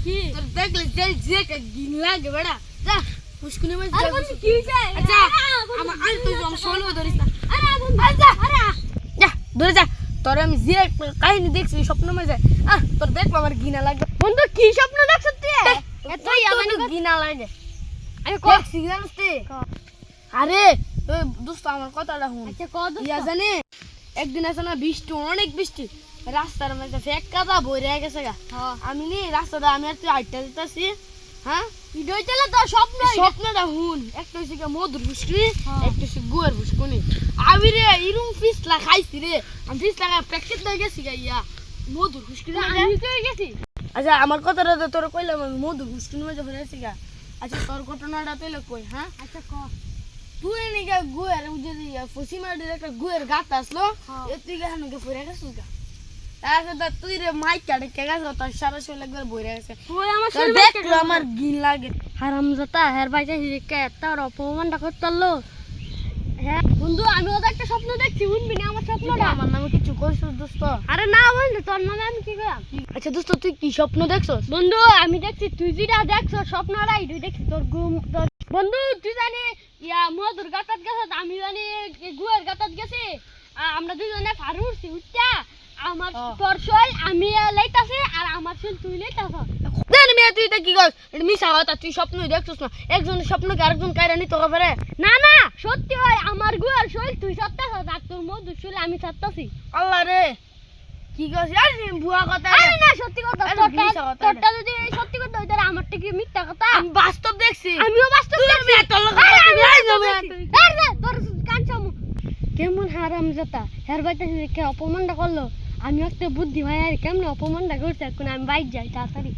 কি তোর দেখলে যে গিন লাগে বেড়া যা পুষ্কুনি মাছ আরে বন্ধু কি হইছে আচ্ছা আমার আর তুই আমার শোনো ধরিস না আরে বন্ধু যা আরে যা ধরে যা তোর আমি যে কাহিনী দেখছি স্বপ্ন মাঝে তোর দেখবো আমার গিনা লাগবে বন্ধু কি স্বপ্ন দেখছ তুই এতই আমার গিনা লাগে আমি দেখছি জানিস তুই আরে দোস্ত আমার কথাটা শুন আচ্ছা কত ইয়া জানে একদিন আছে না বৃষ্টি অনেক বৃষ্টি রাস্তার মধ্যে ফেক কাদা বইরে গেছে গা আমি নি রাস্তাটা আমি আর তুই আইটা দিতেছি হ্যাঁ ভিডিও চলে তো স্বপ্ন স্বপ্নটা হুন একটা হচ্ছে মধুর ফুসকুনি একটা হচ্ছে গুয়ের ফুসকুনি আমি রে ইরুম ফিসলা খাইছি রে আমি ফিসলা প্যাকেট হয়ে গেছি গা ইয়া মধুর ফুসকুনি আমি তো গেছি আচ্ছা আমার কথাটা তো তোর কইলাম আমি মধুর ফুসকুনি মধ্যে ভরে গেছি গা আচ্ছা তোর ঘটনাটা তুইলে কই হ্যাঁ আচ্ছা ক তুই নাকি গুয়ের যদি ফসি মাটির একটা গুয়ের গাছ আসলো তুই গেছে নাকি পড়ে গেছিস গা তারপর তুই রে মাইক কাটে কে গেছে তোর সারা শরীর একবার বইরে গেছে তুই আমার তোর দেখলো আমার গিন লাগে হারামজাদা হের বাইতে হিরিকা এত অপমানটা করতালো হ্যাঁ বন্ধু আমি ওদের একটা স্বপ্ন দেখছি শুনবি না আমার স্বপ্নটা আমার নামে কিছু কইছিস দোস্ত আরে না বন্ধু তোর নামে আমি কি কইলাম আচ্ছা দোস্ত তুই কি স্বপ্ন দেখছস বন্ধু আমি দেখছি তুই যেটা দেখছো স্বপ্নটাই তুই দেখছি তোর ঘুম তোর বন্ধু তুই জানি ইয়া মধুর গাতাত গেছ আমি জানি গুয়ের গাতাত গেছি আমরা দুজনে ফারু উঠছি উঠতা আমার তোর শৈল আমি লইতাছি আর আমার শৈল তুই লইতাছ দেন মিয়া তুই এটা কি কস এটা মিছা কথা তুই স্বপ্নই দেখছস না একজনের স্বপ্নকে আরেকজন কাইরা নিতে পারে না না সত্যি হয় আমার গুয়ের শৈল তুই সত্তাছ আর তোর মধুর শৈল আমি সত্তাছি আল্লাহ রে কি কস আর ভুয়া কথা আরে না সত্যি কথা আরে মিছা কথা তোরটা যদি সত্যি কথা হইতো আমারটা কি মিথ্যা কথা আমি বাস্তব দেখছি আমিও বাস্তব তুই মিয়া তোর লগে তোর কান চামু কেমন হারামজাদা হের বাইতে কে অপমানটা করলো আমি একটা বুদ্ধি ভাই আর কেমন অপমানটা করছে এখন আমি বাইক যাই তাড়াতাড়ি